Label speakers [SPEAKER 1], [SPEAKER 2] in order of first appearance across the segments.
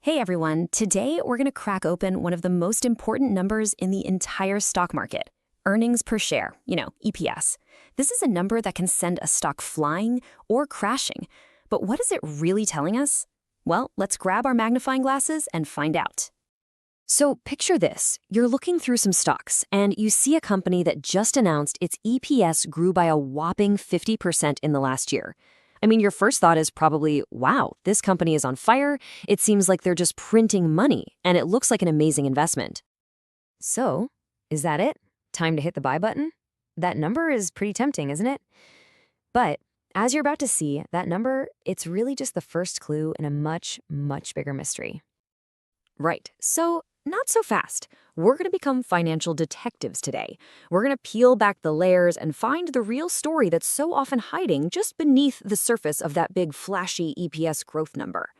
[SPEAKER 1] Hey everyone, today we're going to crack open one of the most important numbers in the entire stock market, earnings per share, EPS. This is a number that can send a stock flying or crashing. But what is it really telling us? Well, let's grab our magnifying glasses and find out. So picture this. You're looking through some stocks and you see a company that just announced its EPS grew by a whopping 50% in the last year. I mean, your first thought is probably, wow, this company is on fire. It seems like they're just printing money, and it looks like an amazing investment. So, is that it? Time to hit the buy button? That number is pretty tempting, isn't it? But as you're about to see, that number, it's really just the first clue in a much, much bigger mystery. Right, so not so fast. We're going to become financial detectives today. We're going to peel back the layers and find the real story that's so often hiding just beneath the surface of that big flashy EPS growth number.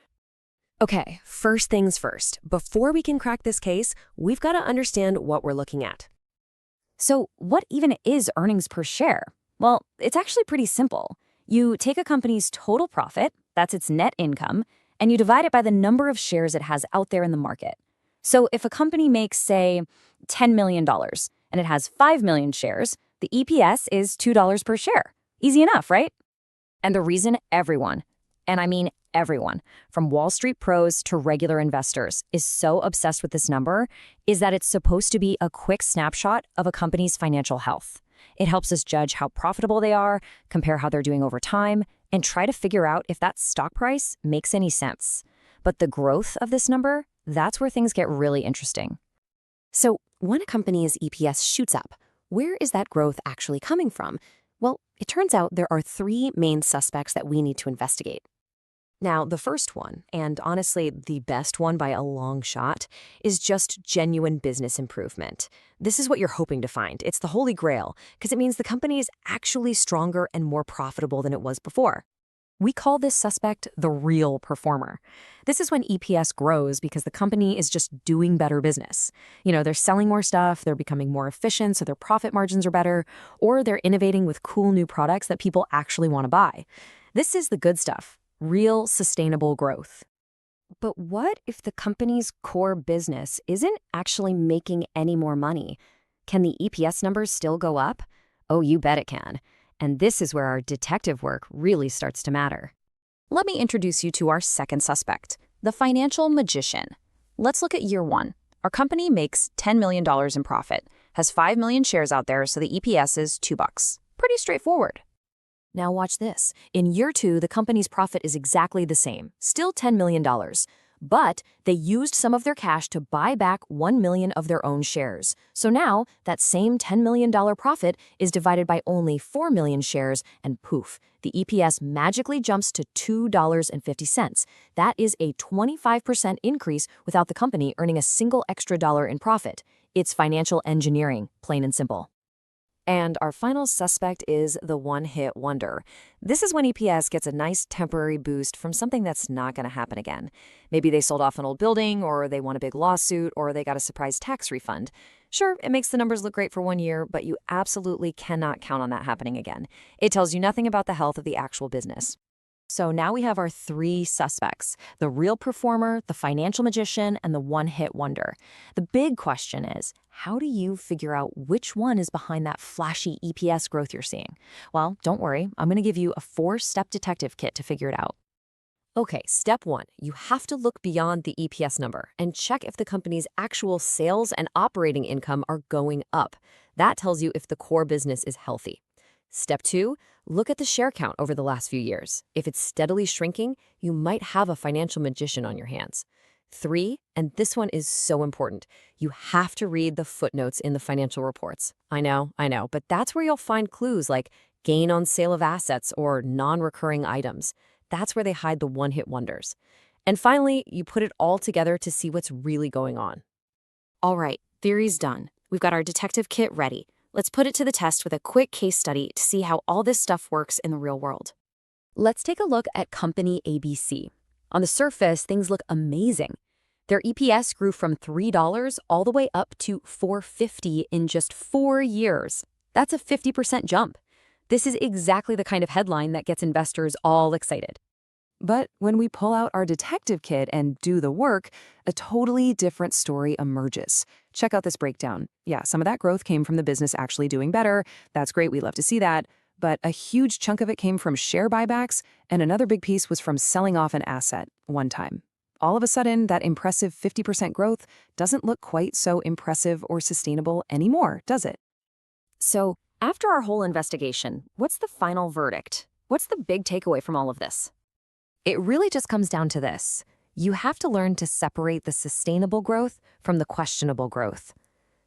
[SPEAKER 1] Okay, first things first. Before we can crack this case, we've got to understand what we're looking at. So what even is earnings per share? Well, it's actually pretty simple. You take a company's total profit, that's its net income, and you divide it by the number of shares it has out there in the market. So if a company makes, say, $10 million and it has 5 million shares, the EPS is $2 per share. Easy enough, right? And the reason everyone, and I mean everyone, from Wall Street pros to regular investors, is so obsessed with this number is that it's supposed to be a quick snapshot of a company's financial health. It helps us judge how profitable they are, compare how they're doing over time, and try to figure out if that stock price makes any sense. But the growth of this number, that's where things get really interesting. So when a company's EPS shoots up, where is that growth actually coming from? Well, it turns out there are three main suspects that we need to investigate. Now, the first one, and honestly the best one by a long shot, is just genuine business improvement. This is what you're hoping to find. It's the holy grail, because it means the company is actually stronger and more profitable than it was before. We call this suspect the real performer. This is when EPS grows because the company is just doing better business. They're selling more stuff, they're becoming more efficient so their profit margins are better, or they're innovating with cool new products that people actually want to buy. This is the good stuff. Real, sustainable growth. But what if the company's core business isn't actually making any more money? Can the EPS numbers still go up? Oh, you bet it can. And this is where our detective work really starts to matter. Let me introduce you to our second suspect, the financial magician. Let's look at year one. Our company makes $10 million in profit, has 5 million shares out there, so the EPS is $2. Pretty straightforward. Now watch this. In year two, the company's profit is exactly the same, still $10 million. But they used some of their cash to buy back 1 million of their own shares. So now, that same $10 million profit is divided by only 4 million shares, and poof, the EPS magically jumps to $2.50. That is a 25% increase without the company earning a single extra dollar in profit. It's financial engineering, plain and simple. And our final suspect is the one-hit wonder. This is when EPS gets a nice temporary boost from something that's not going to happen again. Maybe they sold off an old building, or they won a big lawsuit, or they got a surprise tax refund. Sure, it makes the numbers look great for 1 year, but you absolutely cannot count on that happening again. It tells you nothing about the health of the actual business. So now we have our three suspects, the real performer, the financial magician, and the one-hit wonder. The big question is, how do you figure out which one is behind that flashy EPS growth you're seeing? Well, don't worry, I'm going to give you a 4-step detective kit to figure it out. Okay, step 1, you have to look beyond the EPS number and check if the company's actual sales and operating income are going up. That tells you if the core business is healthy. Step 2, look at the share count over the last few years. If it's steadily shrinking, you might have a financial magician on your hands. 3, and this one is so important, you have to read the footnotes in the financial reports. I know, but that's where you'll find clues like gain on sale of assets or non-recurring items. That's where they hide the one-hit wonders. And finally, you put it all together to see what's really going on. All right, theory's done. We've got our detective kit ready. Let's put it to the test with a quick case study to see how all this stuff works in the real world. Let's take a look at company ABC. On the surface, things look amazing. Their EPS grew from $3 all the way up to $4.50 in just 4 years. That's a 50% jump. This is exactly the kind of headline that gets investors all excited.
[SPEAKER 2] But when we pull out our detective kit and do the work, a totally different story emerges. Check out this breakdown. Yeah, some of that growth came from the business actually doing better. That's great, we love to see that. But a huge chunk of it came from share buybacks, and another big piece was from selling off an asset one time. All of a sudden, that impressive 50% growth doesn't look quite so impressive or sustainable anymore, does it?
[SPEAKER 1] So, after our whole investigation, what's the final verdict? What's the big takeaway from all of this? It really just comes down to this. You have to learn to separate the sustainable growth from the questionable growth.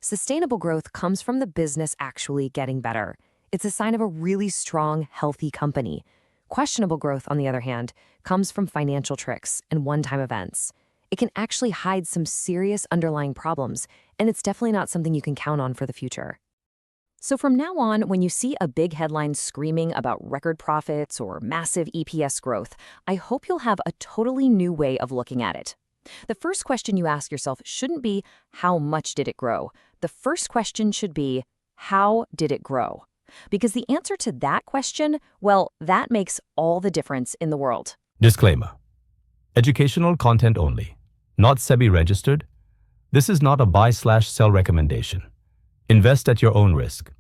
[SPEAKER 1] Sustainable growth comes from the business actually getting better. It's a sign of a really strong, healthy company. Questionable growth, on the other hand, comes from financial tricks and one-time events. It can actually hide some serious underlying problems, and it's definitely not something you can count on for the future. So from now on, when you see a big headline screaming about record profits or massive EPS growth, I hope you'll have a totally new way of looking at it. The first question you ask yourself shouldn't be, how much did it grow? The first question should be, how did it grow? Because the answer to that question, well, that makes all the difference in the world.
[SPEAKER 3] Disclaimer. Educational content only. Not SEBI registered. This is not a buy/sell recommendation. Invest at your own risk.